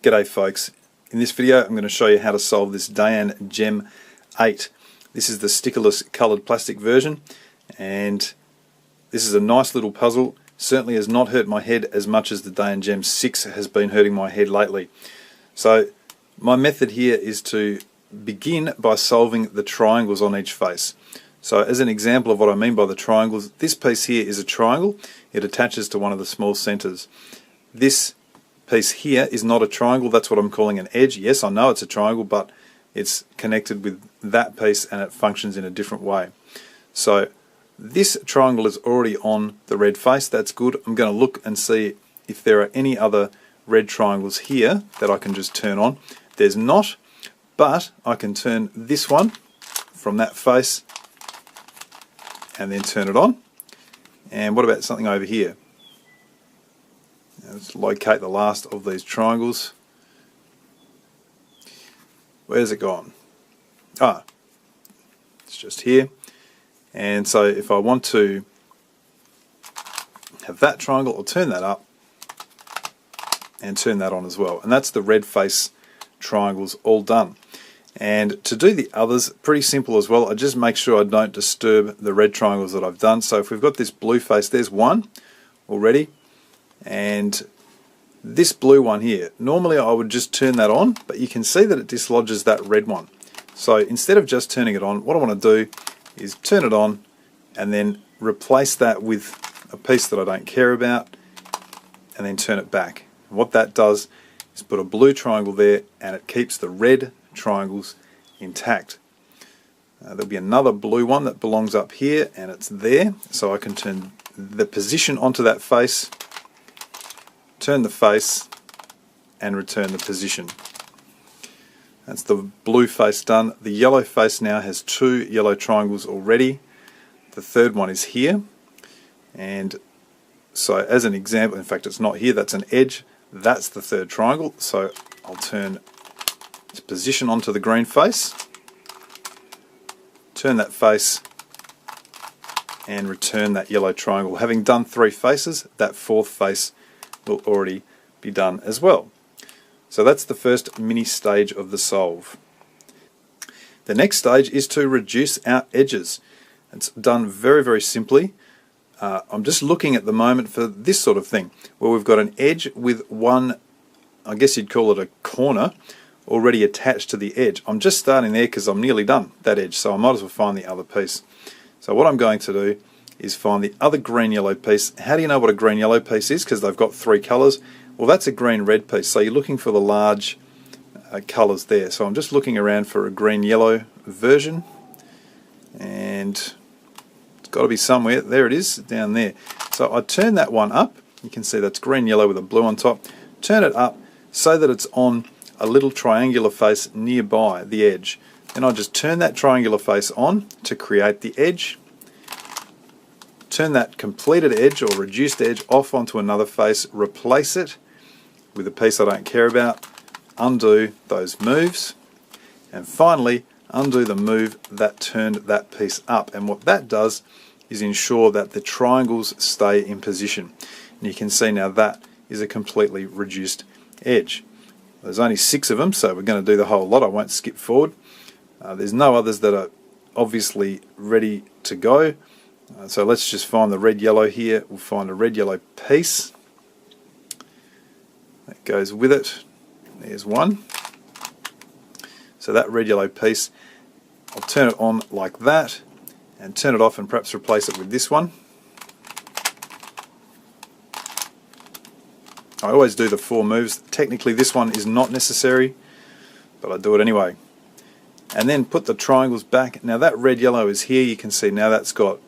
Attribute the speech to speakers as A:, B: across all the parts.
A: G'day folks, in this video I'm going to show you how to solve this Dayan Gem 8. This is the stickerless coloured plastic version, and this is a nice little puzzle. Certainly has not hurt my head as much as the Dayan Gem 6 has been hurting my head lately. So my method here is to begin by solving the triangles on each face. So as an example of what I mean by the triangles, this piece here is a triangle. It attaches to one of the small centres. This piece here is not a triangle, that's what I'm calling an edge. Yes, I know it's a triangle, but it's connected with that piece and it functions in a different way. So this triangle is already on the red face, that's good. I'm going to look and see if there are any other red triangles here that I can just turn on. There's not, but I can turn this one from that face and then turn it on. And what about something over here? Let's locate the last of these triangles. Where's it gone? Ah, it's just here. And so if I want to have that triangle, I'll turn that up and turn that on as well. And that's the red face triangles all done. And to do the others, pretty simple as well. I just make sure I don't disturb the red triangles that I've done. So if we've got this blue face, there's one already. And this blue one here, normally I would just turn that on, but you can see that it dislodges that red one. So instead of just turning it on, what I want to do is turn it on and then replace that with a piece that I don't care about and then turn it back. And what that does is put a blue triangle there and it keeps the red triangles intact. There'll be another blue one that belongs up here and it's there, so I can turn the position onto that face, turn the face and return the position. That's the blue face done. The yellow face now has two yellow triangles already. The third one is here, and so as an example, in fact it's not here, that's an edge, that's the third triangle. So I'll turn its position onto the green face, turn that face and return that yellow triangle. Having done three faces, that fourth face will already be done as well. So that's the first mini stage of the solve. The next stage is to reduce our edges. It's done very, very simply. I'm just looking at the moment for this sort of thing, where we've got an edge with one, I guess you'd call it a corner, already attached to the edge. I'm just starting there because I'm nearly done that edge, so I might as well find the other piece. So what I'm going to do is find the other green-yellow piece. How do you know what a green-yellow piece is? Because they've got three colours. Well, that's a green-red piece, so you're looking for the large colours there. So I'm just looking around for a green-yellow version, and it's got to be somewhere. There it is, down there. So I turn that one up. You can see that's green-yellow with a blue on top. Turn it up so that it's on a little triangular face nearby the edge. Then I just turn that triangular face on to create the edge. Turn that completed edge or reduced edge off onto another face, replace it with a piece I don't care about, undo those moves, and finally undo the move that turned that piece up. And what that does is ensure that the triangles stay in position. And you can see now that is a completely reduced edge. There's only 6 of them, so we're going to do the whole lot. I won't skip forward. There's no others that are obviously ready to go. So let's just find the red-yellow here. We'll find a red-yellow piece that goes with it. There's one. So that red-yellow piece, I'll turn it on like that and turn it off and perhaps replace it with this one. I always do the 4 moves. Technically this one is not necessary, but I do it anyway. And then put the triangles back. Now that red-yellow is here. You can see now that's got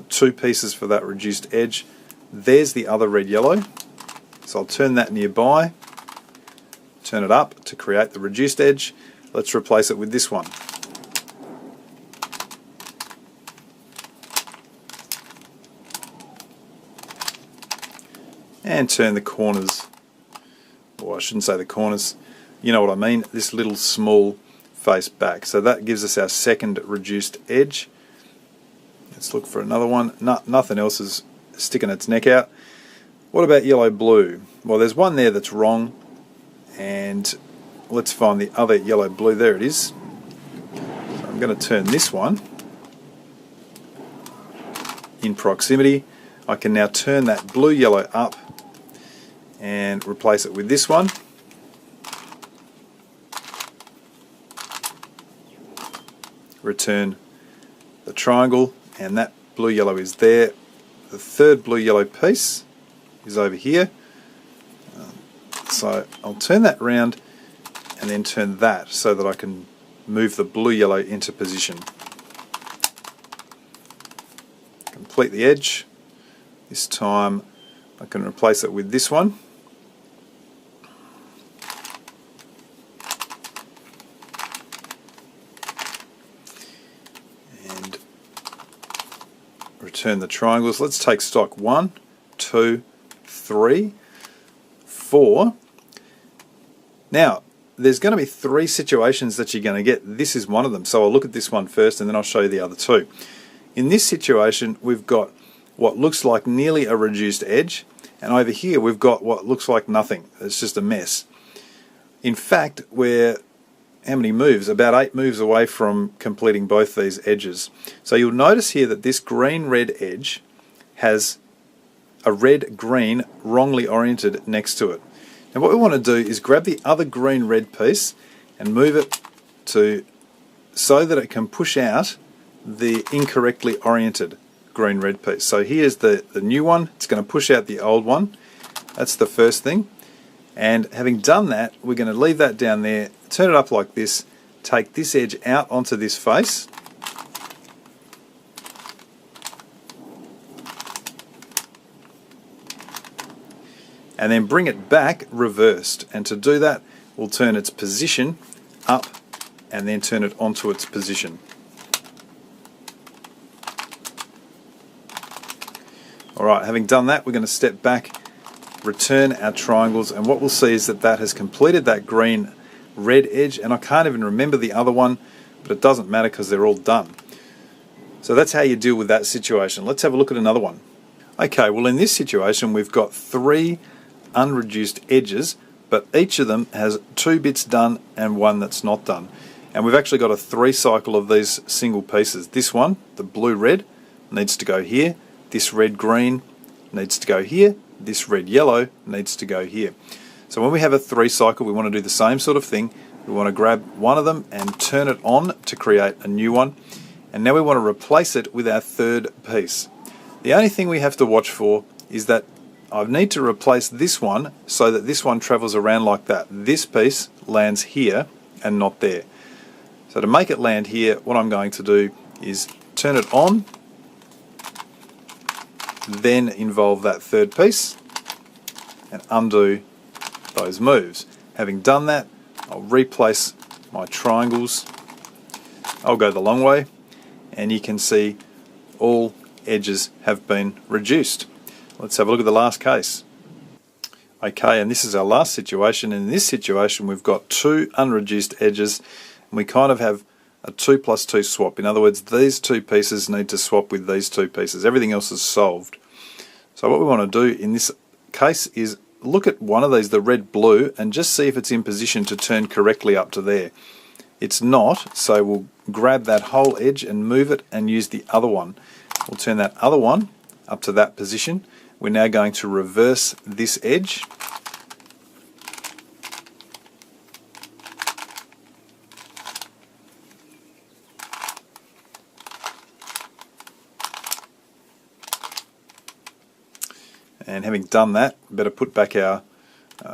A: 2 pieces for that reduced edge. There's the other red-yellow. So I'll turn that nearby, turn it up to create the reduced edge. Let's replace it with this one. And turn the corners, or I shouldn't say the corners, you know what I mean, this little small face back. So that gives us our second reduced edge. Let's look for another one. Nothing else is sticking its neck out. What about yellow blue? Well, there's one there that's wrong, and let's find the other yellow blue. There it is. So I'm going to turn this one in proximity. I can now turn that blue yellow up and replace it with this one. Return the triangle, and that blue yellow is there. The third blue yellow piece is over here. So I'll turn that round and then turn that so that I can move the blue yellow into position. Complete the edge. This time I can replace it with this one. And return the triangles. Let's take stock 1, 2, 3, 4. Now, there's going to be 3 situations that you're going to get. This is one of them. So I'll look at this one first and then I'll show you the other 2. In this situation, we've got what looks like nearly a reduced edge, and over here we've got what looks like nothing. It's just a mess. In fact, we're how many moves? About 8 moves away from completing both these edges. So you'll notice here that this green-red edge has a red-green wrongly oriented next to it. Now what we want to do is grab the other green-red piece and move it so that it can push out the incorrectly oriented green-red piece. So here's the new one. It's going to push out the old one. That's the first thing. And having done that, we're going to leave that down there, turn it up like this, take this edge out onto this face, and then bring it back reversed. And to do that, we'll turn its position up and then turn it onto its position. Alright, having done that, we're going to step back, return our triangles, and what we'll see is that that has completed that green-red edge, and I can't even remember the other one, but it doesn't matter because they're all done. So that's how you deal with that situation. Let's have a look at another one. Okay, well in this situation we've got 3 unreduced edges, but each of them has 2 bits done and 1 that's not done. And we've actually got a 3 cycle of these single pieces. This one, the blue-red, needs to go here. This red-green needs to go here. This red-yellow needs to go here. So when we have a 3 cycle, we want to do the same sort of thing. We want to grab one of them and turn it on to create a new one. And now we want to replace it with our 3rd piece. The only thing we have to watch for is that I need to replace this one so that this one travels around like that. This piece lands here and not there. So to make it land here, what I'm going to do is turn it on, then involve that 3rd piece and undo those moves. Having done that, I'll replace my triangles. I'll go the long way, and you can see all edges have been reduced. Let's have a look at the last case. Okay, and this is our last situation. In this situation we've got 2 unreduced edges, and we kind of have a 2 plus 2 swap. In other words, these 2 pieces need to swap with these 2 pieces. Everything else is solved. So what we want to do in this case is look at one of these, the red-blue, and just see if it's in position to turn correctly up to there. It's not, so we'll grab that whole edge and move it and use the other one. We'll turn that other one up to that position. We're now going to reverse this edge. And having done that, we better put back our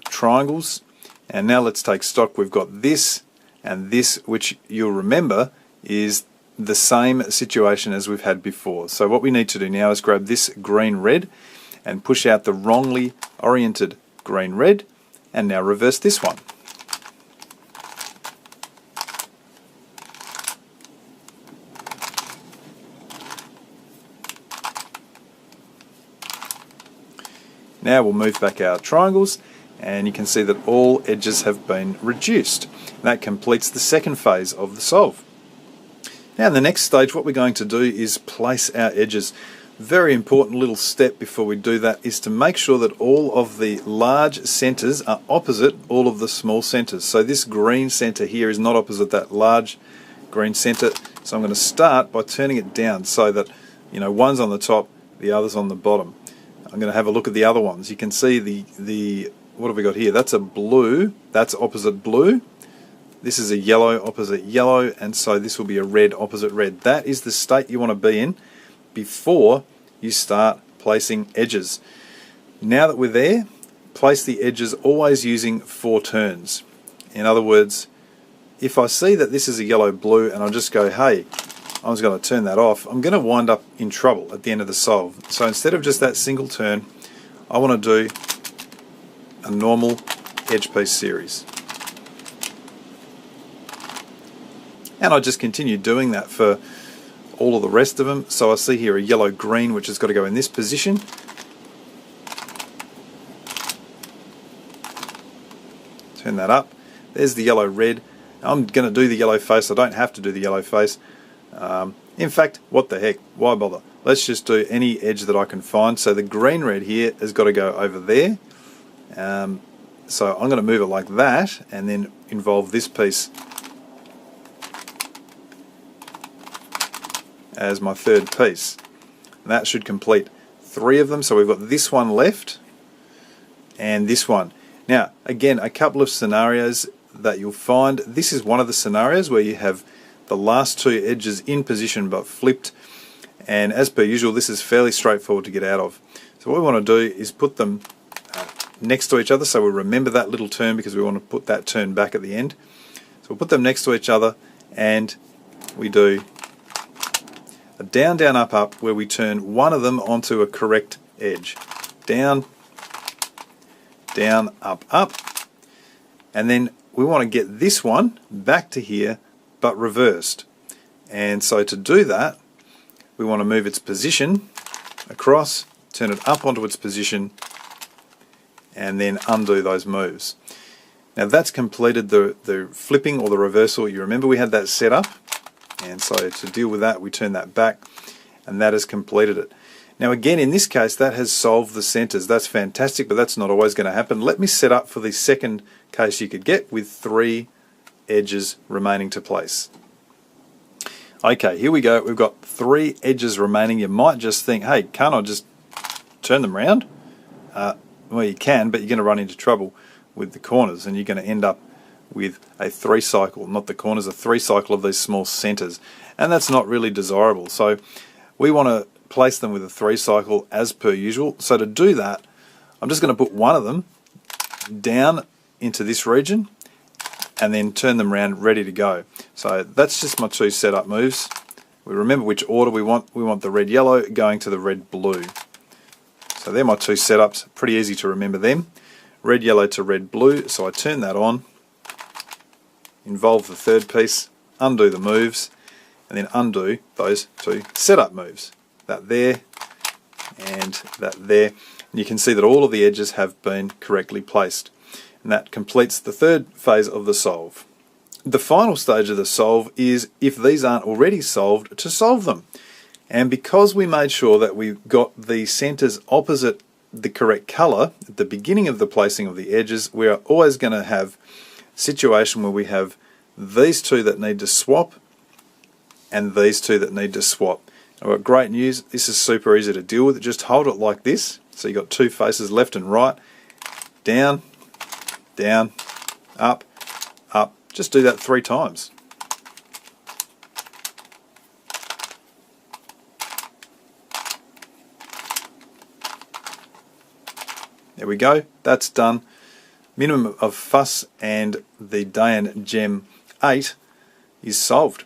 A: triangles. And now let's take stock. We've got this and this, which you'll remember is the same situation as we've had before. So what we need to do now is grab this green-red and push out the wrongly oriented green-red, and now reverse this one. Now we'll move back our triangles, and you can see that all edges have been reduced. That completes the second phase of the solve. Now in the next stage, what we're going to do is place our edges. Very important little step before we do that is to make sure that all of the large centres are opposite all of the small centres. So this green centre here is not opposite that large green centre. So I'm going to start by turning it down so that, you know, one's on the top, the other's on the bottom. I'm going to have a look at the other ones. You can see the what have we got here? That's a blue, that's opposite blue. This is a yellow opposite yellow, and so this will be a red opposite red. That is the state you want to be in before you start placing edges. Now that we're there, place the edges always using 4 turns. In other words, if I see that this is a yellow blue and I just go, hey, I'm just going to turn that off, I'm going to wind up in trouble at the end of the solve. So instead of just that single turn, I want to do a normal edge piece series. And I just continue doing that for all of the rest of them. So I see here a yellow green which has got to go in this position. Turn that up. There's the yellow red. I'm going to do the yellow face. I don't have to do the yellow face. In fact, what the heck? Why bother? Let's just do any edge that I can find. So the green red here has got to go over there. So I'm going to move it like that and then involve this piece as my third piece. And that should complete 3 of them. So we've got this one left and this one. Now again, a couple of scenarios that you'll find. This is one of the scenarios where you have the last 2 edges in position but flipped, and as per usual this is fairly straightforward to get out of. So what we want to do is put them next to each other, so we remember that little turn because we want to put that turn back at the end. So we'll put them next to each other and we do a down, down, up, up, where we turn one of them onto a correct edge. Down, down, up, up. And then we want to get this one back to here, but reversed. And so to do that, we want to move its position across, turn it up onto its position, and then undo those moves. Now that's completed the flipping or the reversal. You remember we had that set up. And so to deal with that, we turn that back, and that has completed it. Now again, in this case, that has solved the centers. That's fantastic, but that's not always going to happen. Let me set up for the second case you could get with 3 edges remaining to place. Okay, here we go. We've got 3 edges remaining. You might just think, hey, can't I just turn them around? Well, you can, but you're going to run into trouble with the corners, and you're going to end up with a 3 cycle, not the corners, a 3 cycle of these small centers, and that's not really desirable. So we want to place them with a 3 cycle as per usual. So to do that, I'm just going to put one of them down into this region and then turn them around ready to go. So that's just my 2 setup moves. We remember which order we want. We want the red yellow going to the red blue. So they're my 2 setups, pretty easy to remember them. Red yellow to red blue, so I turn that on, involve the third piece, undo the moves, and then undo those 2 setup moves. That there and that there. And you can see that all of the edges have been correctly placed. And that completes the 3rd phase of the solve. The final stage of the solve is, if these aren't already solved, to solve them. And because we made sure that we got the centers opposite the correct color at the beginning of the placing of the edges, we are always going to have situation where we have these 2 that need to swap and these 2 that need to swap. I've got great news. This is super easy to deal with. Just hold it like this. So you've got 2 faces left and right. Down, down, up, up. Just do that 3 times. There we go. That's done. Minimum of fuss, and the Dayan Gem 8 is solved.